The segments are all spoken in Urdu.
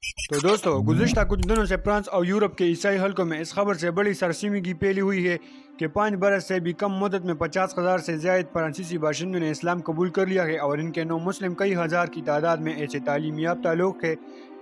تو دوستو گزشتہ کچھ دنوں سے فرانس اور یورپ کے عیسائی حلقوں میں اس خبر سے بڑی سرسیمگی پھیلی ہوئی ہے کہ 5 برس سے بھی کم مدت میں 50,000 سے زائد فرانسیسی باشندوں نے اسلام قبول کر لیا ہے، اور ان کے نو مسلم کئی ہزار کی تعداد میں ایسے تعلیم یافتہ لوگ ہیں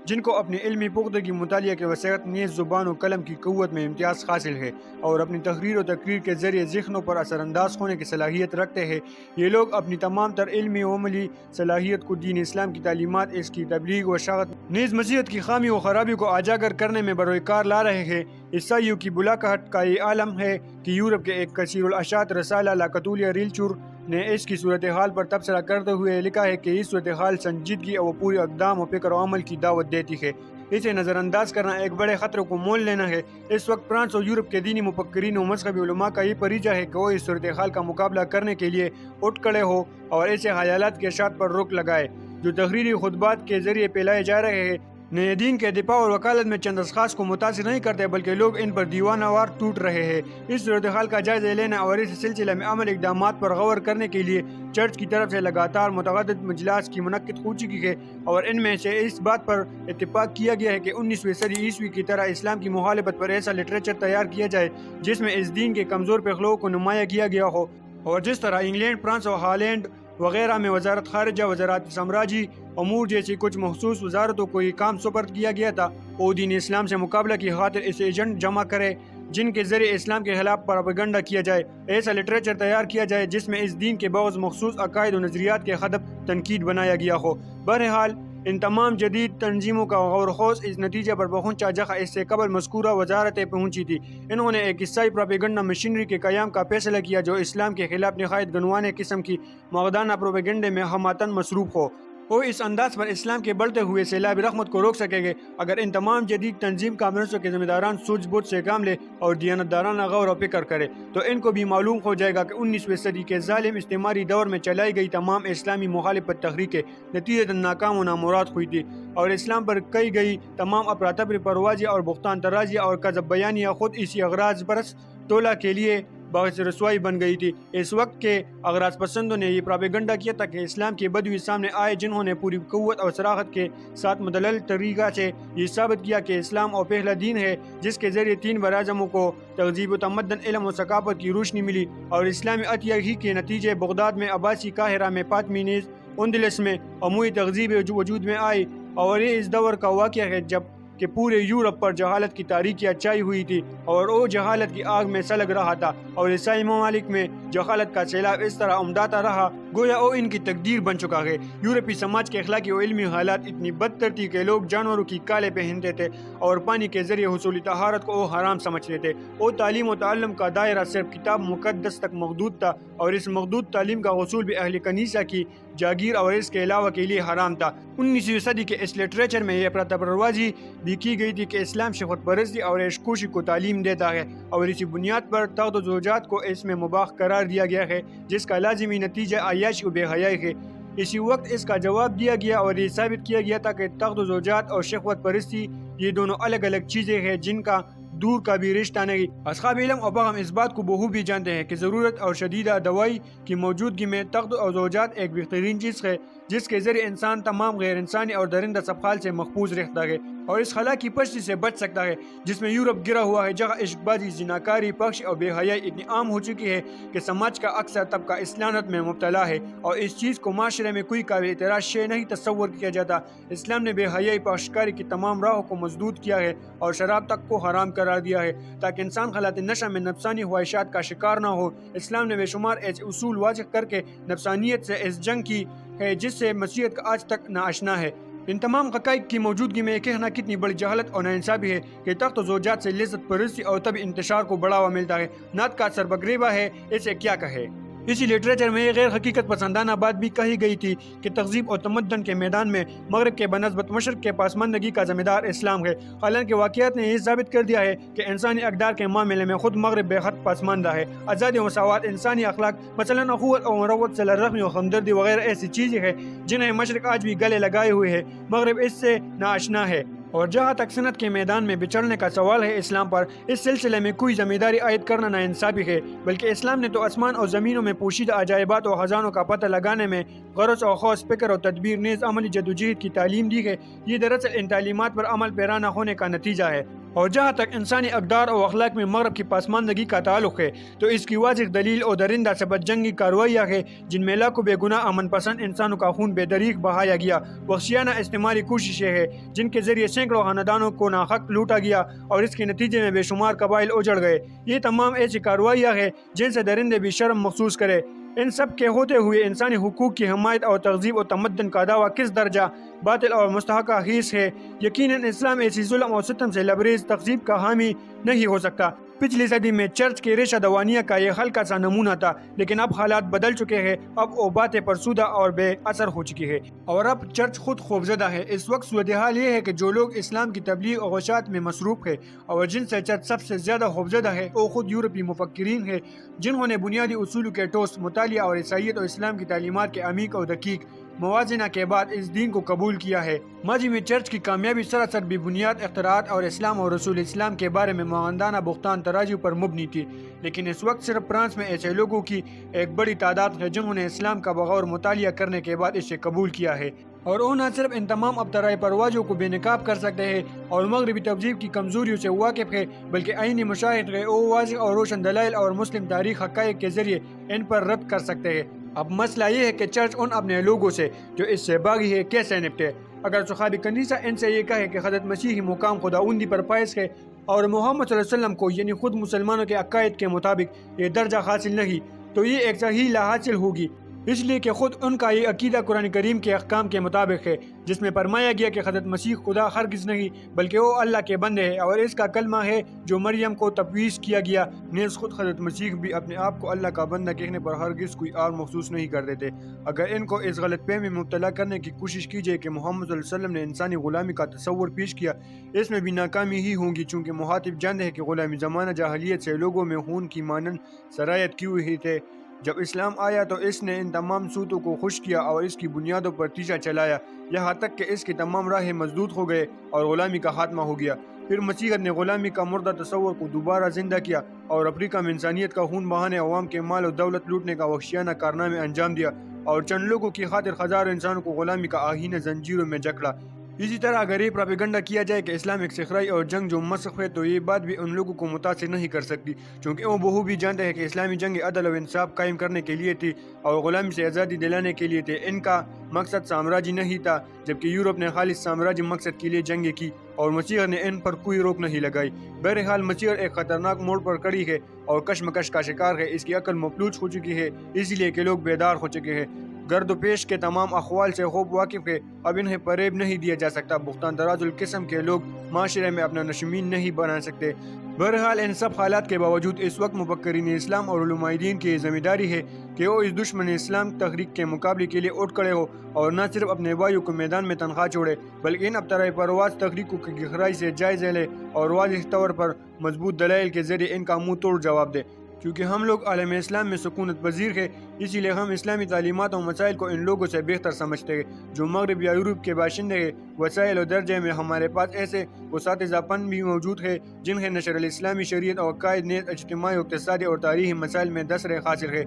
جن کو اپنی علمی پختگی، مطالعہ کے وسعت، نیز زبان و قلم کی قوت میں امتیاز حاصل ہے اور اپنی تحریر و تقریر کے ذریعے ذہنوں پر اثر انداز ہونے کی صلاحیت رکھتے ہیں۔ یہ لوگ اپنی تمام تر علمی و عملی صلاحیت کو دین اسلام کی تعلیمات، اس کی تبلیغ و اشاعت، نیز مسیحیت کی خامی و خرابی کو اجاگر کرنے میں بروئے کار لا رہے ہیں۔ عیسائیوں کی بلاکہٹ کا یہ عالم ہے کہ یورپ کے ایک کثیر الاشاعت رسالہ لا کتولیا ریلچور نے اس کی صورتحال پر تبصرہ کرتے ہوئے لکھا ہے کہ یہ صورتحال سنجیدگی اور پورے اقدام و فکر و عمل کی دعوت دیتی ہے۔ اسے نظر انداز کرنا ایک بڑے خطرے کو مول لینا ہے۔ اس وقت فرانس اور یورپ کے دینی مفکرین و مذہبی علماء کا یہ فریضہ ہے کہ وہ اس صورتحال کا مقابلہ کرنے کے لیے اٹھ کھڑے ہو اور ایسے خیالات کے اشاعت پر روک لگائے جو تحریری خطبات کے ذریعے پھیلائے جا رہے ہیں۔ نئے دین کے دفاع اور وکالت میں چند اشخاص کو متاثر نہیں کرتے، بلکہ لوگ ان پر دیوانہ وار ٹوٹ رہے ہیں۔ اس صورتحال کا جائزہ لینا اور اس سلسلہ میں عمل اقدامات پر غور کرنے کے لیے چرچ کی طرف سے لگاتار متعدد مجالس کی منعقد ہو چکی ہے، اور ان میں سے اس بات پر اتفاق کیا گیا ہے کہ 19ویں صدی عیسوی کی طرح اسلام کی مخالفت پر ایسا لٹریچر تیار کیا جائے جس میں اس دین کے کمزور پہلوؤں کو نمایاں کیا گیا ہو، اور جس طرح انگلینڈ، فرانس اور ہالینڈ وغیرہ میں وزارت خارجہ، وزارت سامراجی امور جیسی کچھ مخصوص وزارتوں کو یہ کام سپرد کیا گیا تھا، وہ دین اسلام سے مقابلہ کی خاطر اس ایجنٹ جمع کرے جن کے ذریعے اسلام کے خلاف پروپیگنڈا کیا جائے، ایسا لٹریچر تیار کیا جائے جس میں اس دین کے بعض مخصوص عقائد و نظریات کے خدب تنقید بنایا گیا ہو۔ بہرحال ان تمام جدید تنظیموں کا غور و خوض اس نتیجے پر پہنچا جہاں اس سے قبل مذکورہ وزارتیں پہنچی تھی۔ انہوں نے ایک عیسائی پروپیگنڈا مشینری کے قیام کا فیصلہ کیا جو اسلام کے خلاف نہایت گنوانے قسم کی مغدانہ پروپیگنڈے میں ہماتن مصروف ہو۔ وہ اس انداز پر اسلام کے بڑھتے ہوئے سیلاب رحمت کو روک سکیں گے اگر ان تمام جدید تنظیم کانفرنسوں کے ذمہ داران سوجھ بوجھ سے کام لے اور دیانتدارانہ غور و فکر کرے، تو ان کو بھی معلوم ہو جائے گا کہ 19ویں صدی کے ظالم استعماری دور میں چلائی گئی تمام اسلامی مخالفت تحریکیں نتیجتاً ناکام و نامراد ہوئی تھی، اور اسلام پر کی گئی تمام افراتفری، پروازیہ اور بہتان ترازیہ اور کذب بیانیہ خود اسی اغراض پرست طلوع کے لیے باعث رسوائی بن گئی تھی۔ اس وقت کے اغراض پسندوں نے یہ پروپیگنڈا کیا تھا کہ اسلام کے بدوی سامنے آئے جنہوں نے پوری قوت اور صراحت کے ساتھ مدلل طریقہ سے یہ ثابت کیا کہ اسلام اور پہلا دین ہے جس کے ذریعے 3 براعظموں کو تہذیب و تمدن، علم و ثقافت کی روشنی ملی، اور اسلامی عطیہ ہی کے نتیجے بغداد میں، عباسی قاہرہ میں، فاطمی نیز اندلس میں عمومی تہذیب وجود میں آئی، اور یہ اس دور کا واقعہ ہے جب کہ پورے یورپ پر جہالت کی تاریکیاں چھائی ہوئی تھی اور وہ جہالت کی آگ میں سلگ رہا تھا، اور عیسائی ممالک میں جہالت کا سیلاب اس طرح عمداتا رہا گویا وہ ان کی تقدیر بن چکا ہے۔ یورپی سماج کے اخلاقی و علمی حالات اتنی بدتر تھی کہ لوگ جانوروں کی کالیں پہنتے تھے اور پانی کے ذریعے حصول طہارت کو وہ حرام سمجھتے تھے۔ وہ تعلیم و تعلم کا دائرہ صرف کتاب مقدس تک محدود تھا، اور اس محدود تعلیم کا حصول بھی اہل کنیسہ کی جاگیر اور اس کے علاوہ کے لیے حرام تھا۔ 19ویں صدی کے اس لٹریچر میں یہ پروازی بھی کی گئی تھی کہ اسلام شہوت پرستی اور عیش کوشی کو تعلیم دیتا ہے، اور اسی بنیاد پر تخت و زوجات کو اس میں مباح قرار دیا گیا ہے جس کا لازمی نتیجہ عیاشی و بے حیائی ہے۔ اسی وقت اس کا جواب دیا گیا اور یہ ثابت کیا گیا تھا کہ تخت و زوجات اور شہوت پرستی یہ دونوں الگ الگ چیزیں ہیں جن کا دور کا بھی رشتہ نہیں۔ اصحاب علم و فہم اس بات کو بخوبی جانتے ہیں کہ ضرورت اور شدیدہ دوائی کی موجودگی میں تخت و زوجات ایک بہترین چیز ہے جس کے ذریعے انسان تمام غیر انسانی اور درندہ سفال سے محفوظ رہتا ہے اور اس خلا کی پشتی سے بچ سکتا ہے جس میں یورپ گرا ہوا ہے، جہاں عشق بازی، زناکاری، فحش اور بے حیائی اتنی عام ہو چکی ہے کہ سماج کا اکثر طبقہ اس لعنت میں مبتلا ہے، اور اس چیز کو معاشرے میں کوئی قابل اعتراض شے نہیں تصور کیا جاتا۔ اسلام نے بے حیائی، فحشکاری کی تمام راہوں کو مسدود کیا ہے اور شراب تک کو حرام قرار دیا ہے تاکہ انسان حالات نشہ میں نفسانی خواہشات کا شکار نہ ہو۔ اسلام نے بے شمار ایسے اصول واضح کر کے نفسانیت سے اس جنگ کی ہے جس سے مسیحیت آج تک ناآشنا ہے۔ ان تمام حقائق کی موجودگی میں یہ کہنا کتنی بڑی جہالت اور ناانصافی ہے کہ تخت و زوجات سے لذت پرستی اور طبی انتشار کو بڑھاوا ملتا ہے۔ نعت کا سربگریبہ ہے، اسے کیا کہے۔ اسی لٹریچر میں یہ غیر حقیقت پسندانہ بات بھی کہی گئی تھی کہ تہذیب اور تمدن کے میدان میں مغرب کے بنسبت مشرق کے پسماندگی کا ذمہ دار اسلام ہے، حالانکہ واقعات نے یہ ثابت کر دیا ہے کہ انسانی اقدار کے معاملے میں خود مغرب بے حد پسماندہ ہے۔ آزادی و مساوات، انسانی اخلاق، مثلاً اخوت اور مروت، صلہ رحمی و ہمدردی وغیرہ ایسی چیزیں ہیں جنہیں مشرق آج بھی گلے لگائے ہوئے ہے، مغرب اس سے ناآشنا ہے، اور جہاں تک صنعت کے میدان میں بچڑنے کا سوال ہے اسلام پر، اس سلسلے میں کوئی ذمہ داری عائد کرنا ناانصافی ہے، بلکہ اسلام نے تو آسمان اور زمینوں میں پوشیدہ عجائبات اور خزانوں کا پتہ لگانے میں غرض اور خوص فکر اور تدبیر نیز عملی جدوجہد کی تعلیم دی ہے۔ یہ دراصل ان تعلیمات پر عمل پیرا ہونے کا نتیجہ ہے۔ اور جہاں تک انسانی اقدار اور اخلاق میں مغرب کی پسماندگی کا تعلق ہے تو اس کی واضح دلیل اور درندہ ثبت جنگی کارروائیاں ہیں جن میں لاکھوں بے گناہ امن پسند انسانوں کا خون بے دریغ بہایا گیا، وحشیانہ استعماری کوششیں ہیں جن کے ذریعے سینکڑوں خاندانوں کو ناحق لوٹا گیا اور اس کے نتیجے میں بے شمار قبائل اجڑ گئے۔ یہ تمام ایسی کارروائیاں ہیں جن سے درندے بھی شرم محسوس کرے۔ ان سب کے ہوتے ہوئے انسانی حقوق کی حمایت اور تہذیب اور تمدن کا دعویٰ کس درجہ باطل اور مستحق خیز ہے۔ یقیناً اسلام ایسی ظلم اور ستم سے لبریز تہذیب کا حامی نہیں ہو سکتا۔ پچھلی صدی میں چرچ کی ریشہ دوانیہ کا یہ ہلکا سا نمونہ تھا، لیکن اب حالات بدل چکے ہیں۔ اب وہ باتیں فرسودہ اور بے اثر ہو چکی ہے اور اب چرچ خود خوفزدہ ہے۔ اس وقت صورتحال یہ ہے کہ جو لوگ اسلام کی تبلیغ اور اشاعت میں مصروف ہے اور جن سے چرچ سب سے زیادہ خوفزدہ ہے وہ خود یورپی مفکرین ہیں جنہوں نے بنیادی اصولوں کے ٹھوس مطالعہ اور عیسائیت اور اسلام کی تعلیمات کے عمیق اور دقیق موازنہ کے بعد اس دین کو قبول کیا ہے۔ ماضی میں چرچ کی کامیابی سراسر بھی بنیاد اختراعات اور اسلام اور رسول اسلام کے بارے میں معاندانہ بہتان ترازیوں پر مبنی تھی، لیکن اس وقت صرف فرانس میں ایسے لوگوں کی ایک بڑی تعداد ہے جنہوں نے اسلام کا بغور مطالعہ کرنے کے بعد اسے قبول کیا ہے، اور وہ نہ صرف ان تمام ابترائی پروازوں کو بے نقاب کر سکتے ہیں اور مغربی تہذیب کی کمزوریوں سے واقف ہے، بلکہ عینی مشاہد ہے وہ واضح اور روشن دلائل اور مسلم تاریخ حقائق کے ذریعے ان پر رد کر سکتے ہیں۔ اب مسئلہ یہ ہے کہ چرچ ان اپنے لوگوں سے جو اس سے باغی ہے کیسے نپٹے۔ اگر صحابہ کنیسہ ان سے یہ کہے کہ حضرت مسیحی مقام خداوندی پر فائز ہے اور محمد صلی اللہ علیہ وسلم کو یعنی خود مسلمانوں کے عقائد کے مطابق یہ درجہ حاصل نہیں، تو یہ ایک صحیح لا حاصل ہوگی، اس لیے کہ خود ان کا یہ عقیدہ قرآن کریم کے احکام کے مطابق ہے جس میں فرمایا گیا کہ حضرت مسیح خدا ہرگز نہیں بلکہ وہ اللہ کے بندے ہیں، اور اس کا کلمہ ہے جو مریم کو تفویض کیا گیا۔ نیز خود حضرت مسیح بھی اپنے آپ کو اللہ کا بندہ کہنے پر ہرگز کوئی اور محسوس نہیں کرتے تھے۔ اگر ان کو اس غلط فہمی میں مبتلا کرنے کی کوشش کی جائے کہ محمد صلی اللہ علیہ وسلم نے انسانی غلامی کا تصور پیش کیا، اس میں بھی ناکامی ہی ہوگی، چونکہ مخاطب جانتے ہیں کہ غلامی زمانہ جاہلیت سے لوگوں میں خون کی مانند سرایت کی ہوئی تھے۔ جب اسلام آیا تو اس نے ان تمام صوتوں کو خشک کیا اور اس کی بنیادوں پر تیزا چلایا، یہاں تک کہ اس کی تمام راہیں مسدود ہو گئے اور غلامی کا خاتمہ ہو گیا۔ پھر مسیحیت نے غلامی کا مردہ تصور کو دوبارہ زندہ کیا اور افریقہ میں انسانیت کا خون بہانے عوام کے مال و دولت لوٹنے کا وحشیانہ کارنامے انجام دیا اور چند لوگوں کی خاطر ہزاروں انسانوں کو غلامی کا آہینہ زنجیروں میں جکڑا۔ اسی طرح اگر یہ پروپیگنڈا کیا جائے کہ اسلام ایک صحرائی اور جنگ جو مسخ ہے، تو یہ بات بھی ان لوگوں کو متاثر نہیں کر سکتی، چونکہ وہ بخوبی جانتے ہیں کہ اسلامی جنگ عدل و انصاف قائم کرنے کے لیے تھی اور غلامی سے آزادی دلانے کے لیے تھے۔ ان کا مقصد سامراجی نہیں تھا، جبکہ یورپ نے خالص سامراجی مقصد کے لیے جنگیں کی اور مسیحیت نے ان پر کوئی روک نہیں لگائی۔ بہرحال مسیحیت ایک خطرناک موڑ پر کھڑی ہے اور کشمکش کا شکار ہے۔ اس کی عقل مفلوج ہو چکی ہے، اس لیے کہ لوگ بیدار ہو چکے ہیں، گرد و پیش کے تمام احوال سے خوب واقف ہے۔ اب انہیں فریب نہیں دیا جا سکتا، بہتان طراز القسم کے لوگ معاشرے میں اپنا نشمین نہیں بنا سکتے۔ بہرحال ان سب حالات کے باوجود اس وقت مفکرین اسلام اور علماء دین کی ذمہ داری ہے کہ وہ اس دشمن اسلام تحریک کے مقابلے کے لیے اٹھ کھڑے ہو اور نہ صرف اپنے بھائیوں کو میدان میں تنخواہ چھوڑے، بلکہ ان ابترائی پرواز تحریکوں کی گہرائی سے جائزہ لے اور واضح طور پر مضبوط دلائل کے ذریعے ان کا منہ توڑ جواب دے۔ کیونکہ ہم لوگ عالم اسلام میں سکونت پذیر ہیں، اسی لیے ہم اسلامی تعلیمات اور مسائل کو ان لوگوں سے بہتر سمجھتے ہیں جو مغرب یا یورپ کے باشندے ہیں۔ وسائل و درجے میں ہمارے پاس ایسے اساتذہ فن بھی موجود ہیں جنہیں نشر الاسلامی شریعت اور قائد نیز اجتماعی، اقتصادی اور تاریخی مسائل میں دسترس حاصل ہے۔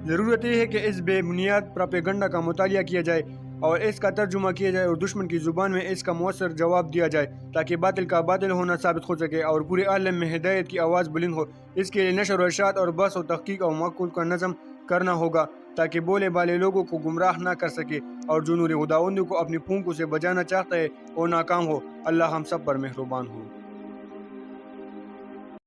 ضرورت یہ ہے کہ اس بے بنیاد پروپیگنڈا کا مطالعہ کیا جائے اور اس کا ترجمہ کیا جائے اور دشمن کی زبان میں اس کا مؤثر جواب دیا جائے تاکہ باطل کا باطل ہونا ثابت ہو سکے اور پورے عالم میں ہدایت کی آواز بلند ہو۔ اس کے لیے نشر و اشاعت اور بحث و تحقیق اور معقول کا نظم کرنا ہوگا تاکہ بولے بالے لوگوں کو گمراہ نہ کر سکے، اور جو نور خداوندی کو اپنی پھونکوں سے بجانا چاہتا ہے وہ ناکام ہو۔ اللہ ہم سب پر مہربان ہو۔